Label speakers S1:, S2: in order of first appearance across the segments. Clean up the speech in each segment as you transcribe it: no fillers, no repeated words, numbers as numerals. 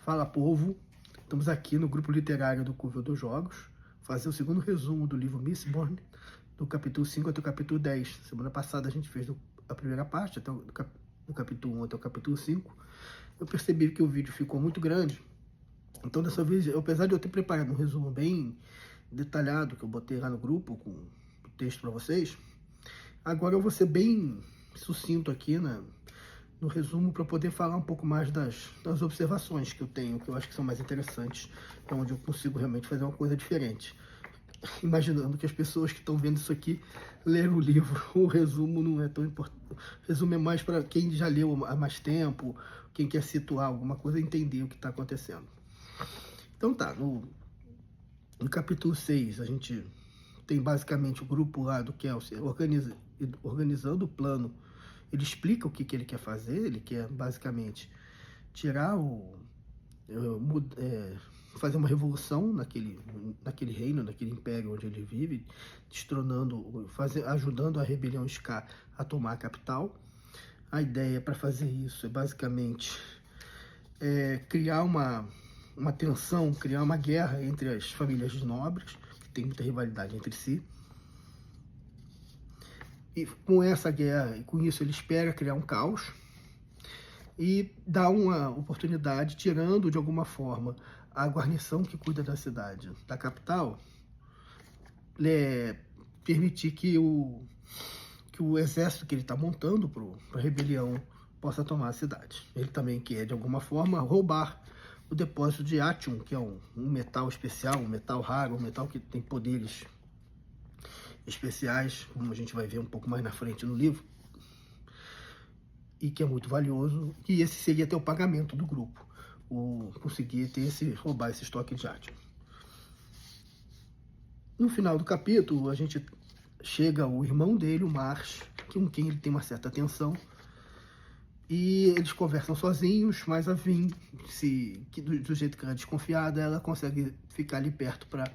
S1: Fala, povo! Estamos aqui no grupo literário do Curva dos Jogos, fazer o segundo resumo do livro Mistborn, do capítulo 5 até o capítulo 10. Semana passada a gente fez a primeira parte, até do capítulo 1 até o capítulo 5. Eu percebi que o vídeo ficou muito grande, então dessa vez, apesar de eu ter preparado um resumo bem detalhado, que eu botei lá no grupo com o texto para vocês, agora eu vou ser bem sucinto aqui no resumo para poder falar um pouco mais das observações que eu tenho, que eu acho que são mais interessantes, onde eu consigo realmente fazer uma coisa diferente. Imaginando que as pessoas que estão vendo isso aqui leram o livro, o resumo não é tão importante. O resumo é mais para quem já leu há mais tempo, quem quer situar alguma coisa, entender o que está acontecendo. Então tá, no capítulo 6, a gente tem basicamente o grupo lá do Kelsey organizando o plano. Ele explica o que ele quer fazer, ele quer basicamente tirar fazer uma revolução naquele reino, naquele império onde ele vive, destronando, ajudando a rebelião Ska a tomar a capital. A ideia para fazer isso é basicamente criar uma tensão, criar uma guerra entre as famílias nobres, que tem muita rivalidade entre si. E com essa guerra, e com isso ele espera criar um caos e dar uma oportunidade, tirando de alguma forma a guarnição que cuida da cidade, da capital, permitir que o exército que ele está montando para a rebelião possa tomar a cidade. Ele também quer, de alguma forma, roubar o depósito de Atium, que é um metal especial, um metal raro, um metal que tem poderes especiais, como a gente vai ver um pouco mais na frente no livro, e que é muito valioso, e esse seria até o pagamento do grupo, conseguir roubar esse estoque de Atium. No final do capítulo, a gente chega o irmão dele, o Marsh, com quem ele tem uma certa tensão, e eles conversam sozinhos, mas a Vin, do jeito que ela é desconfiada, ela consegue ficar ali perto para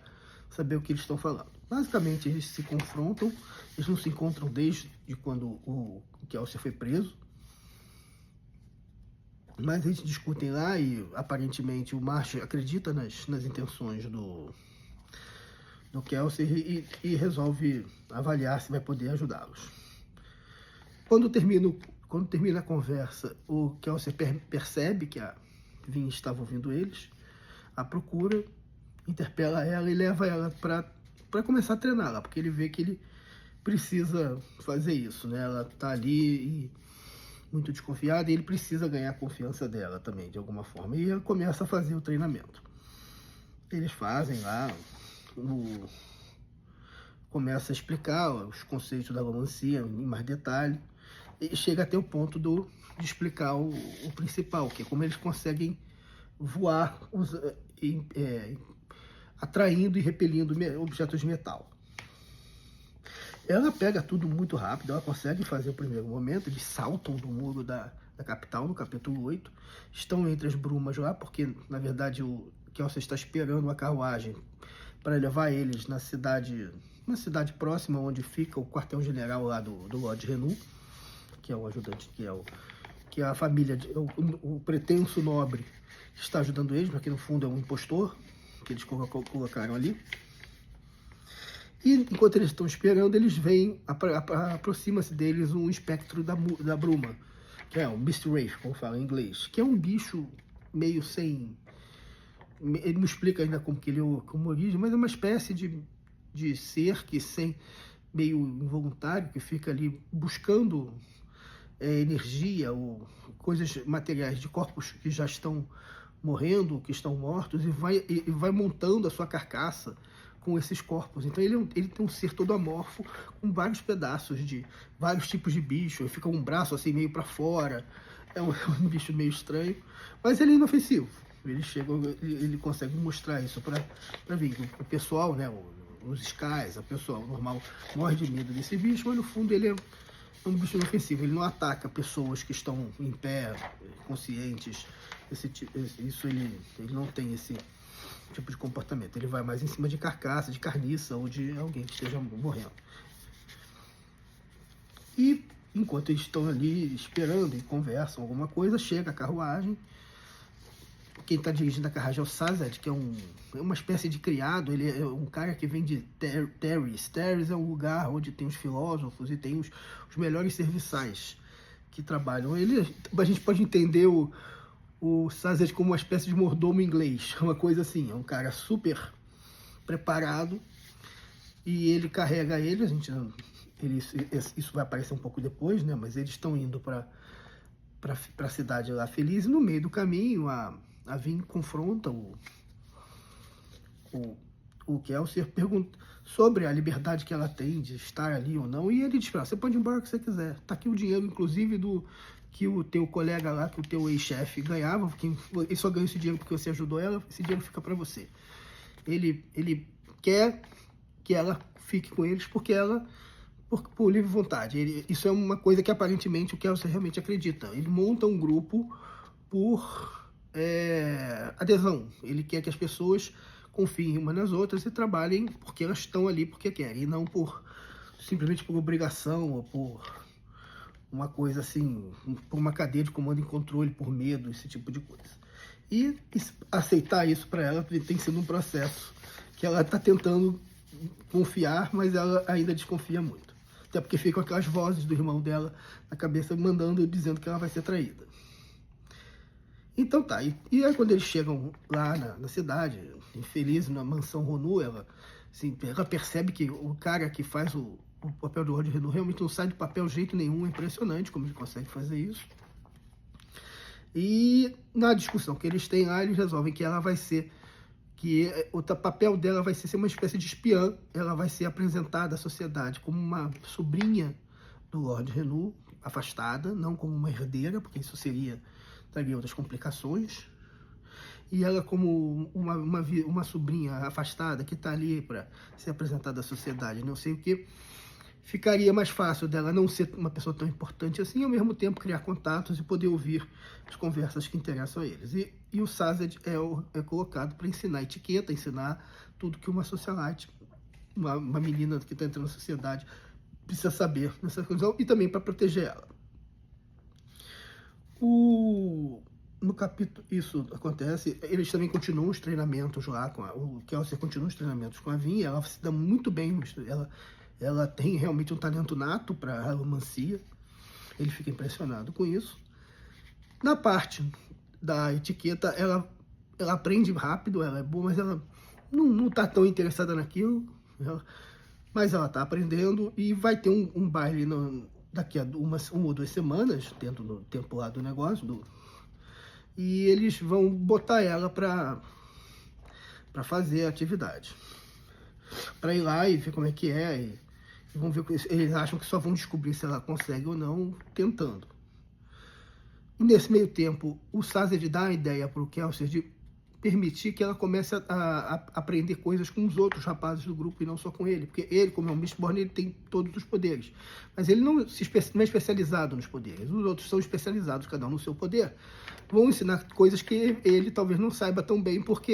S1: saber o que eles estão falando. Basicamente, eles se confrontam, eles não se encontram desde quando o Kelsey foi preso, mas eles discutem lá e, aparentemente, o Marsh acredita nas intenções do Kelsey e resolve avaliar se vai poder ajudá-los. Quando termina a conversa, o Kelsey percebe que a Vin estava ouvindo eles, a procura, interpela ela e leva ela para começar a treiná-la, porque ele vê que ele precisa fazer isso, né? Ela está ali muito desconfiada e ele precisa ganhar a confiança dela também, de alguma forma. E ela começa a fazer o treinamento. Eles fazem lá, começa a explicar os conceitos da romancia em mais detalhe, e chega até o ponto de explicar o principal, que é como eles conseguem voar atraindo e repelindo objetos de metal. Ela pega tudo muito rápido, ela consegue fazer o primeiro momento, eles saltam do muro da capital, no capítulo 8, estão entre as brumas lá, porque, na verdade, o Kelsey está esperando uma carruagem para levar eles na cidade próxima, onde fica o quartel-general lá do Lord Renu, que é o ajudante, que é a família, o pretenso nobre que está ajudando eles, mas que no fundo é um impostor, que eles colocaram ali. E enquanto eles estão esperando, eles veem, aproxima-se deles um espectro da bruma, que é um Beast Wraith, como fala em inglês, que é um bicho meio sem... Ele não explica ainda como origem, mas é uma espécie de ser meio involuntário, que fica ali buscando energia ou coisas materiais de corpos que já estão morrendo, que estão mortos, e vai montando a sua carcaça com esses corpos. Então ele tem um ser todo amorfo, com vários pedaços de vários tipos de bicho, fica um braço assim meio para fora, é um bicho meio estranho, mas ele é inofensivo. Ele consegue mostrar isso para vir. O pessoal, né, os Skies, o pessoal normal morre de medo desse bicho, mas no fundo ele é um bicho inofensivo. Ele não ataca pessoas que estão em pé, conscientes. Ele não tem esse tipo de comportamento. Ele vai mais em cima de carcaça, de carniça ou de alguém que esteja morrendo. E enquanto eles estão ali esperando e conversam alguma coisa, chega a carruagem quem está dirigindo a carruagem é o Sazed, que é uma espécie de criado. Ele é um cara que vem de Terris. Terris é um lugar onde tem os filósofos e tem os melhores serviçais que trabalham. A gente pode entender o Sazed como uma espécie de mordomo inglês, uma coisa assim. É um cara super preparado e ele carrega eles. Isso vai aparecer um pouco depois, né? Mas eles estão indo para a cidade lá feliz, e no meio do caminho a Vin confronta o Kelsier, pergunta sobre a liberdade que ela tem de estar ali ou não, e ele diz: você pode ir embora o que você quiser, tá aqui o dinheiro, inclusive, que o teu colega lá, que o teu ex-chefe ganhava, ele só ganha esse dinheiro porque você ajudou ela, esse dinheiro fica para você. Ele quer que ela fique com eles porque ela... por livre vontade. Isso é uma coisa que aparentemente o Kelsier realmente acredita. Ele monta um grupo por adesão. Ele quer que as pessoas confiem umas nas outras e trabalhem porque elas estão ali porque querem, e não simplesmente por obrigação ou por uma coisa assim, por uma cadeia de comando e controle, por medo, esse tipo de coisa. E aceitar isso para ela tem sido um processo que ela está tentando confiar, mas ela ainda desconfia muito. Até porque ficam aquelas vozes do irmão dela na cabeça, dizendo que ela vai ser traída. Então tá, e aí quando eles chegam lá na cidade, infeliz, na mansão Ronu, ela percebe que o cara que faz o papel do Lord Renu realmente não sai de papel de jeito nenhum. É impressionante como ele consegue fazer isso. E na discussão que eles têm lá, eles resolvem que ela vai ser... o papel dela vai ser uma espécie de espiã. Ela vai ser apresentada à sociedade como uma sobrinha do Lord Renu, afastada, não como uma herdeira, porque isso traria outras complicações. E ela como uma sobrinha afastada que está ali para ser apresentada à sociedade, não sei o que, ficaria mais fácil dela não ser uma pessoa tão importante assim, e ao mesmo tempo criar contatos e poder ouvir as conversas que interessam a eles. E o Sazed é colocado para ensinar etiqueta, ensinar tudo que uma socialite, uma menina que está entrando na sociedade, precisa saber nessa condição, e também para proteger ela. No capítulo, isso acontece, eles também continuam os treinamentos lá, o Kelsier continua os treinamentos com a Vin, ela se dá muito bem, ela tem realmente um talento nato para a romancia, ele fica impressionado com isso. Na parte da etiqueta, ela aprende rápido, ela é boa, mas ela não está tão interessada naquilo, mas ela está aprendendo, e vai ter um baile daqui a uma ou 2 semanas, dentro do tempo lá do negócio, e eles vão botar ela para fazer a atividade, para ir lá e ver como é que é, e vão ver, eles acham que só vão descobrir se ela consegue ou não tentando. E nesse meio tempo, o Sazed dá a ideia para o Kelsier de permitir que ela comece a aprender coisas com os outros rapazes do grupo e não só com ele, porque ele, como é um Mistborn, ele tem todos os poderes, mas ele não é especializado nos poderes. Os outros são especializados, cada um no seu poder. Vão ensinar coisas que ele talvez não saiba tão bem, porque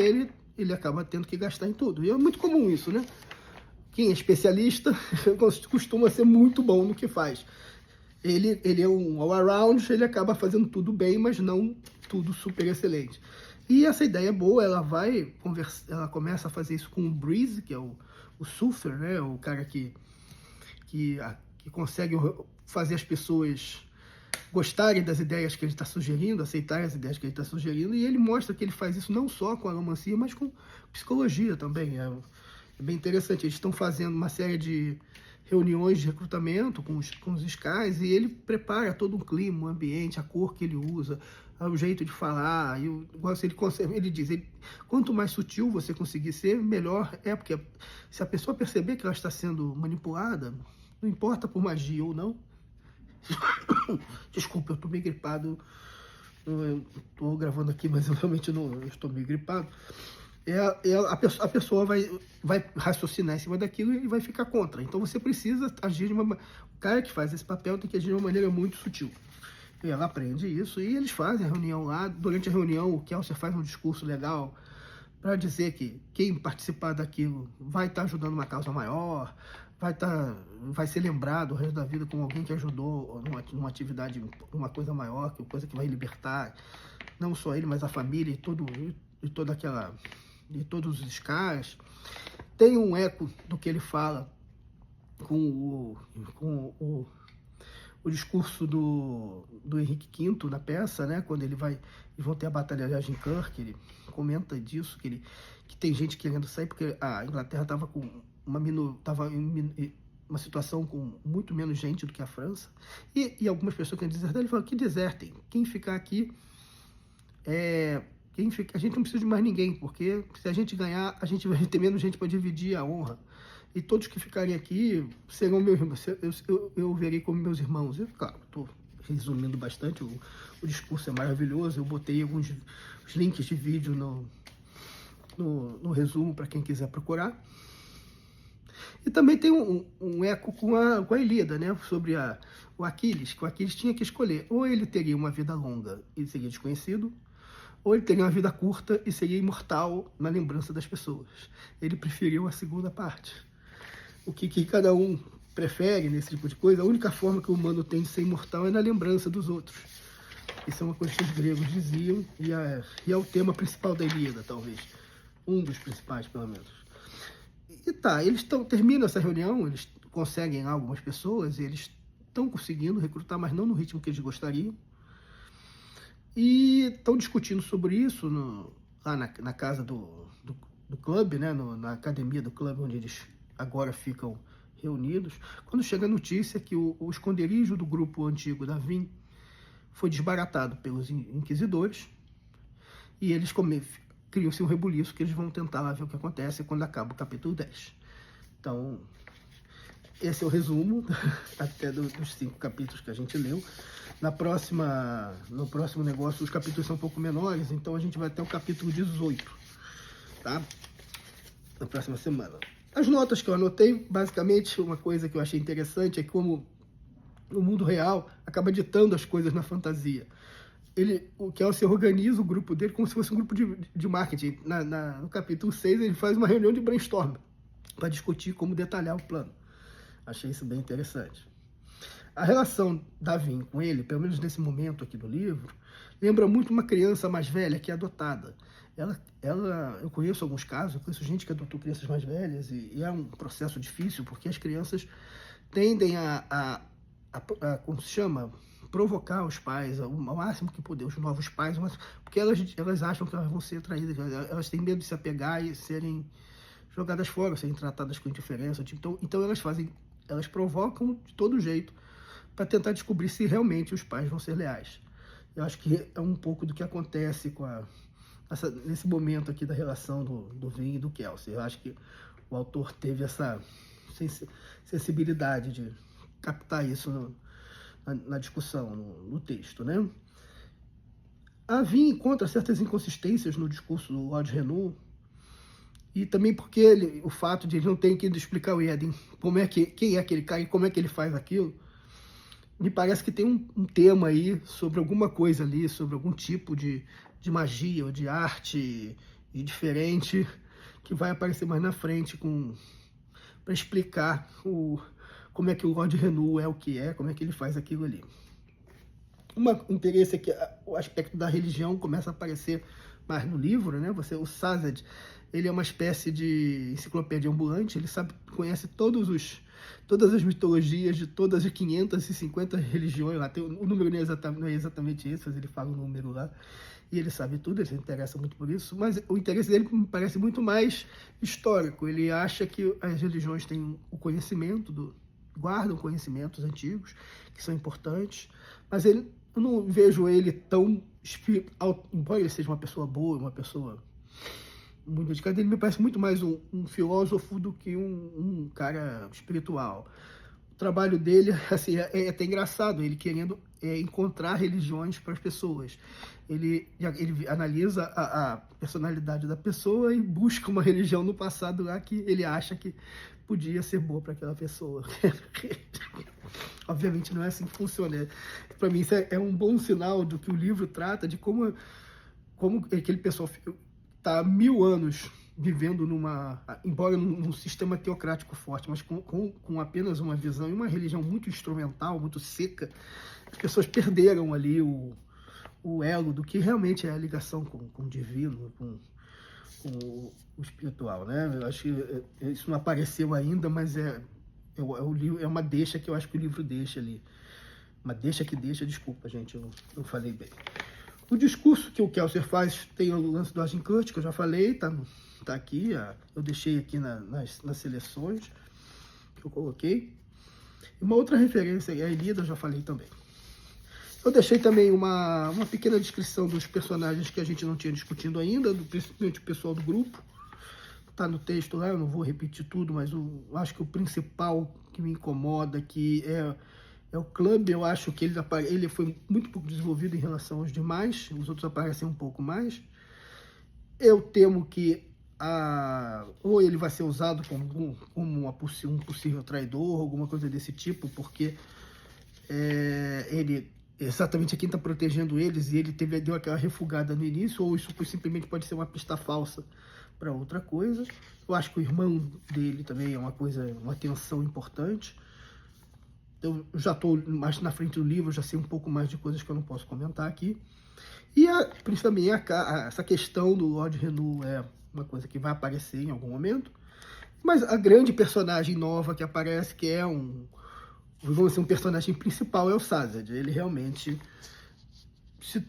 S1: ele acaba tendo que gastar em tudo. E é muito comum isso, né? Quem é especialista costuma ser muito bom no que faz. Ele é um all-around, ele acaba fazendo tudo bem, mas não tudo super excelente. E essa ideia é boa, ela começa a fazer isso com o Breeze, que é o surfer, né? O cara que consegue fazer as pessoas gostarem das ideias que ele está sugerindo, aceitarem as ideias que ele está sugerindo, e ele mostra que ele faz isso não só com a romancia, mas com psicologia também. É bem interessante. Eles estão fazendo uma série de reuniões de recrutamento com os Skies, e ele prepara todo um clima, um ambiente, a cor que ele usa, o jeito de falar, ele diz, quanto mais sutil você conseguir ser, melhor é, porque se a pessoa perceber que ela está sendo manipulada, não importa por magia ou não, desculpa, eu estou meio gripado, eu estou gravando aqui, mas eu realmente não estou meio gripado, a pessoa vai raciocinar em cima daquilo e vai ficar contra. Então você precisa agir o cara que faz esse papel tem que agir de uma maneira muito sutil. E ela aprende isso, e eles fazem a reunião lá. Durante a reunião, o Kelsier faz um discurso legal para dizer que quem participar daquilo vai estar ajudando uma causa maior, vai ser lembrado o resto da vida como alguém que ajudou numa atividade, uma coisa maior, coisa que vai libertar não só ele, mas a família e toda aquela, e todos os caras, tem um eco do que ele fala com o discurso do Henrique V na peça, né? Quando eles vão ter a Batalha de Agincourt, ele comenta disso, que tem gente querendo sair, porque a Inglaterra estava com uma situação com muito menos gente do que a França, e algumas pessoas querem desertar. Ele falou que desertem, quem ficar aqui a gente não precisa de mais ninguém, porque se a gente ganhar, a gente vai ter menos gente para dividir a honra. E todos que ficarem aqui serão meus irmãos, eu verei como meus irmãos. Claro, estou resumindo bastante, o discurso é maravilhoso, eu botei alguns links de vídeo no resumo para quem quiser procurar. E também tem um eco com a Ilíada, né? Sobre o Aquiles, que o Aquiles tinha que escolher, ou ele teria uma vida longa e seria desconhecido, ou ele teria uma vida curta e seria imortal na lembrança das pessoas. Ele preferiu a segunda parte. O que cada um prefere nesse tipo de coisa, a única forma que o humano tem de ser imortal é na lembrança dos outros. Isso é uma coisa que os gregos diziam, e é o tema principal da Ilíada, talvez. Um dos principais, pelo menos. E tá, eles terminam essa reunião, eles conseguem algumas pessoas, e eles estão conseguindo recrutar, mas não no ritmo que eles gostariam. E estão discutindo sobre isso lá na casa do clube, né? Na academia do clube, onde eles agora ficam reunidos, quando chega a notícia que o esconderijo do grupo antigo da Vim foi desbaratado pelos inquisidores, e eles criam-se um rebuliço que eles vão tentar lá ver o que acontece quando acaba o capítulo 10. Então, esse é o resumo até dos 5 capítulos que a gente leu. No próximo negócio, os capítulos são um pouco menores, então a gente vai até o capítulo 18, tá? Na próxima semana. As notas que eu anotei, basicamente, uma coisa que eu achei interessante é como o mundo real acaba ditando as coisas na fantasia. O Kelsey organiza o grupo dele como se fosse um grupo de marketing. No capítulo 6, ele faz uma reunião de brainstorm para discutir como detalhar o plano. Achei isso bem interessante. A relação da Vin com ele, pelo menos nesse momento aqui do livro, lembra muito uma criança mais velha que é adotada. Eu conheço alguns casos, eu conheço gente que adotou crianças mais velhas, e é um processo difícil, porque as crianças tendem como se chama, provocar os pais ao máximo que puder, os novos pais, porque elas acham que elas vão ser traídas, elas têm medo de se apegar e serem jogadas fora, serem tratadas com indiferença. Então elas provocam de todo jeito para tentar descobrir se realmente os pais vão ser leais. Eu acho que é um pouco do que acontece nesse momento aqui da relação do Vin e do Kelsey. Eu acho que o autor teve essa sensibilidade de captar isso na discussão, no texto, né? A Vin encontra certas inconsistências no discurso do Lord Renault, e também porque o fato de ele não ter que explicar ao Eden quem é aquele cara e como é que ele faz aquilo, me parece que tem um tema aí sobre alguma coisa ali, sobre algum tipo de magia ou de arte diferente, que vai aparecer mais na frente para explicar como é que o Lord Renault é o que é, como é que ele faz aquilo ali. Um interesse é que o aspecto da religião começa a aparecer mais no livro, né? O Sazed, ele é uma espécie de enciclopédia ambulante, ele conhece todas as mitologias de todas as 550 religiões lá. O número não é exatamente esse, mas ele fala o número lá. E ele sabe tudo, ele se interessa muito por isso. Mas o interesse dele me parece muito mais histórico. Ele acha que as religiões têm o conhecimento, guardam conhecimentos antigos, que são importantes. Mas eu não vejo ele tão... Embora ele seja uma pessoa boa, uma pessoa muito dedicada, ele me parece muito mais um filósofo do que um cara espiritual. O trabalho dele, assim, é até engraçado, ele querendo encontrar religiões para as pessoas. Ele analisa a personalidade da pessoa e busca uma religião no passado lá que ele acha que podia ser boa para aquela pessoa. Obviamente não é assim que funciona. Para mim isso é um bom sinal do que o livro trata, de como aquele pessoal está há 1000 anos vivendo embora num sistema teocrático forte, mas com apenas uma visão e uma religião muito instrumental, muito seca. As pessoas perderam ali o o elo do que realmente é a ligação com o divino, com o espiritual, né? Eu acho que isso não apareceu ainda, mas é uma deixa que eu acho que o livro deixa ali. Uma deixa que deixa, desculpa, gente, eu falei bem. O discurso que o Kelsier faz tem o lance do Agincourt, que eu já falei, tá aqui, eu deixei aqui nas seleções que eu coloquei. E uma outra referência é a Ilíada, eu já falei também. Eu deixei também uma pequena descrição dos personagens que a gente não tinha discutido ainda, principalmente o pessoal do grupo. Tá no texto lá, eu não vou repetir tudo, mas eu acho que o principal que me incomoda aqui é o Club. Eu acho que ele foi muito pouco desenvolvido em relação aos demais, os outros aparecem um pouco mais. Eu temo que ou ele vai ser usado como um possível traidor, alguma coisa desse tipo, porque ele exatamente quem está protegendo eles, e ele deu aquela refugada no início, ou isso simplesmente pode ser uma pista falsa para outra coisa. Eu acho que o irmão dele também é uma tensão importante. Eu já estou mais na frente do livro, já sei um pouco mais de coisas que eu não posso comentar aqui. E principalmente essa questão do Lord Renault é uma coisa que vai aparecer em algum momento. Mas a grande personagem nova que aparece, que é vamos dizer, um personagem principal, é o Sazed. Ele realmente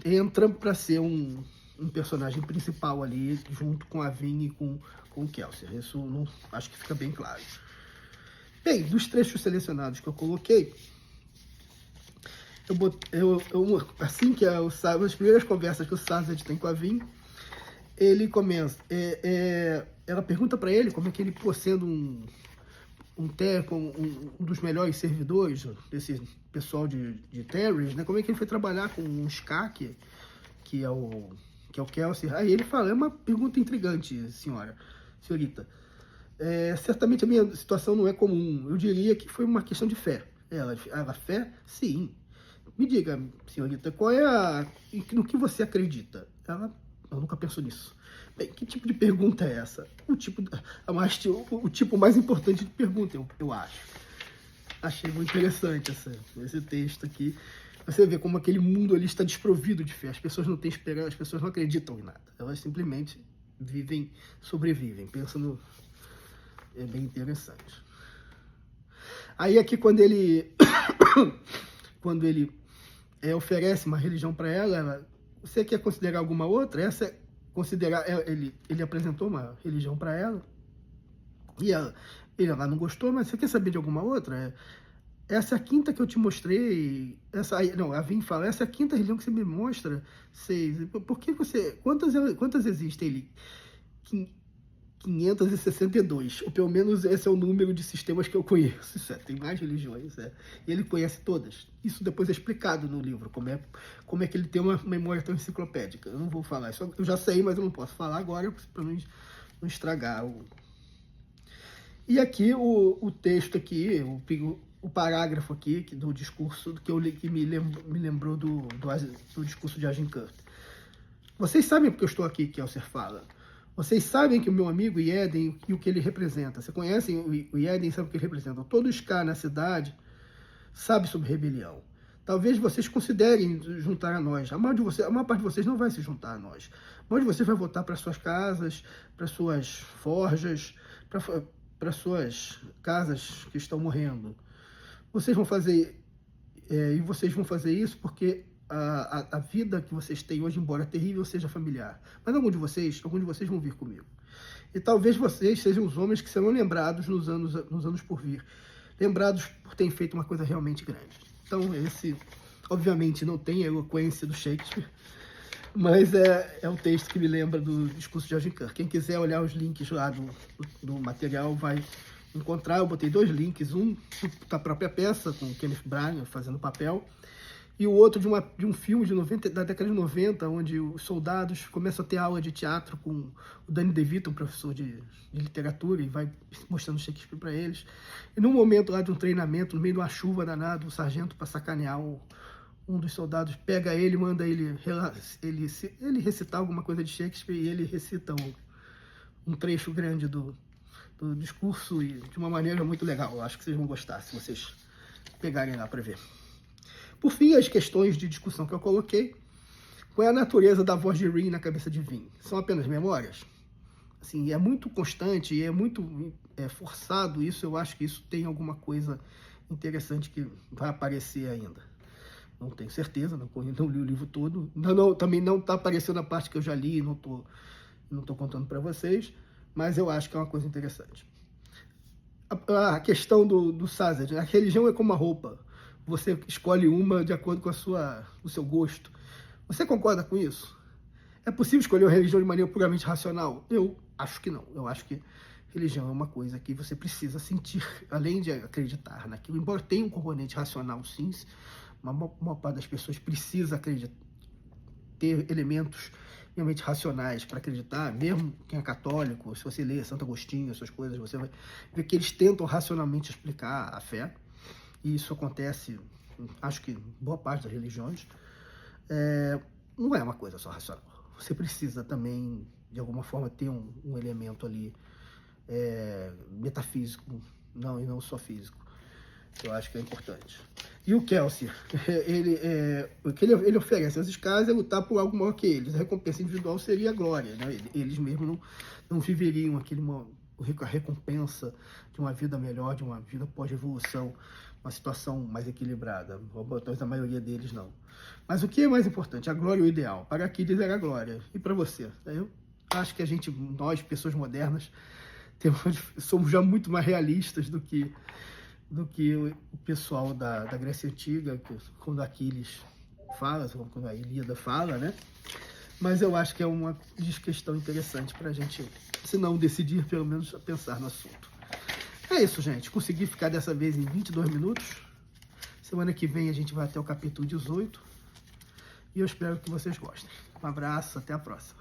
S1: entra para ser um personagem principal ali, junto com a Vin e com o Kelsier. Isso não, acho que fica bem claro. Bem, dos trechos selecionados que eu coloquei, assim que as primeiras conversas que o Sazed tem com a Vin, ele começa, ela pergunta para ele como é que ele, sendo um dos melhores servidores desse pessoal de Terris, né, como é que ele foi trabalhar com um Skak, que é o Kelsier. Aí ele fala, é uma pergunta intrigante, senhorita. Certamente a minha situação não é comum. Eu diria que foi uma questão de fé. Ela fé? Sim. Me diga, senhorita, no que você acredita? Eu nunca penso nisso. Bem, que tipo de pergunta é essa? O tipo mais importante de pergunta, eu acho. Achei muito interessante esse texto aqui. Você vê como aquele mundo ali está desprovido de fé. As pessoas não têm esperança, as pessoas não acreditam em nada. Elas simplesmente sobrevivem, pensam É bem interessante. Aí aqui quando ele oferece uma religião para ela, você quer considerar alguma outra? Ele apresentou uma religião para ela e ela não gostou, mas você quer saber de alguma outra? Essa é a quinta que eu te mostrei. A Vin fala, essa é a quinta religião que você me mostra. Por que quantas existem? 562, ou pelo menos esse é o número de sistemas que eu conheço. Tem mais religiões, e ele conhece todas. Isso depois é explicado no livro, como é que ele tem uma memória tão enciclopédica. Eu não vou falar, eu já sei, mas eu não posso falar agora, para não estragar. E aqui o texto aqui, o parágrafo aqui do discurso que eu li, que me lembrou do discurso de Agincourt. Vocês sabem porque eu estou aqui, Kelsier fala. Vocês sabem que o meu amigo Ieden e o que ele representa. Vocês conhecem o Ieden e sabem o que ele representa. Todo Ska na cidade sabe sobre rebelião. Talvez vocês considerem juntar a nós. A maior parte de vocês não vai se juntar a nós. A maioria de vocês vai voltar para suas casas, para suas forjas, para suas casas que estão morrendo. Vocês vão fazer isso porque a vida que vocês têm hoje, embora terrível, seja familiar. Mas alguns de vocês vão vir comigo. E talvez vocês sejam os homens que serão lembrados nos anos por vir. Lembrados por terem feito uma coisa realmente grande. Então, esse, obviamente, não tem a eloquência do Shakespeare, mas é um texto que me lembra do discurso de Agincourt. Quem quiser olhar os links lá do material vai encontrar. Eu botei 2 links, um da própria peça, com o Kenneth Branagh fazendo papel, e o outro de um filme da década de 90, onde os soldados começam a ter aula de teatro com o Danny DeVito, um professor de literatura, e vai mostrando Shakespeare para eles. E num momento lá de um treinamento, no meio de uma chuva danada, o sargento, para sacanear um dos soldados, pega ele, manda ele recitar alguma coisa de Shakespeare, e ele recita um trecho grande do discurso, e de uma maneira muito legal. Eu acho que vocês vão gostar, se vocês pegarem lá para ver. Por fim, as questões de discussão que eu coloquei. Qual é a natureza da voz de Rin na cabeça de Vin? São apenas memórias? Assim, é muito constante e é muito forçado isso. Eu acho que isso tem alguma coisa interessante que vai aparecer ainda. Não tenho certeza, não li o livro todo. Também não está aparecendo a parte que eu já li, não tô contando para vocês, mas eu acho que é uma coisa interessante. A questão do Sazed, a religião é como uma roupa. Você escolhe uma de acordo com o seu gosto. Você concorda com isso? É possível escolher uma religião de maneira puramente racional? Eu acho que não. Eu acho que religião é uma coisa que você precisa sentir, além de acreditar naquilo. Embora tenha um componente racional, sim, uma maior parte das pessoas precisa acreditar, ter elementos realmente racionais para acreditar, mesmo quem é católico. Se você lê Santo Agostinho, essas coisas, você vai ver que eles tentam racionalmente explicar a fé, e isso acontece, acho que em boa parte das religiões. Não é uma coisa só racional. Você precisa também, de alguma forma, ter um elemento ali metafísico, e não só físico. Eu acho que é importante. E o Kelsey, o que ele oferece aos Skars é lutar por algo maior que eles. A recompensa individual seria a glória, né? Eles mesmos não viveriam a recompensa de uma vida melhor, de uma vida pós-revolução, uma situação mais equilibrada. Talvez a maioria deles não. Mas o que é mais importante? A glória ou o ideal? Para Aquiles era a glória. E para você? Eu acho que nós, pessoas modernas, somos já muito mais realistas do que o pessoal da Grécia Antiga, quando Aquiles fala, quando a Ilíada fala, né? Mas eu acho que é uma questão interessante para a gente, se não decidir, pelo menos pensar no assunto. É isso, gente. Consegui ficar dessa vez em 22 minutos. Semana que vem a gente vai até o capítulo 18. E eu espero que vocês gostem. Um abraço, até a próxima.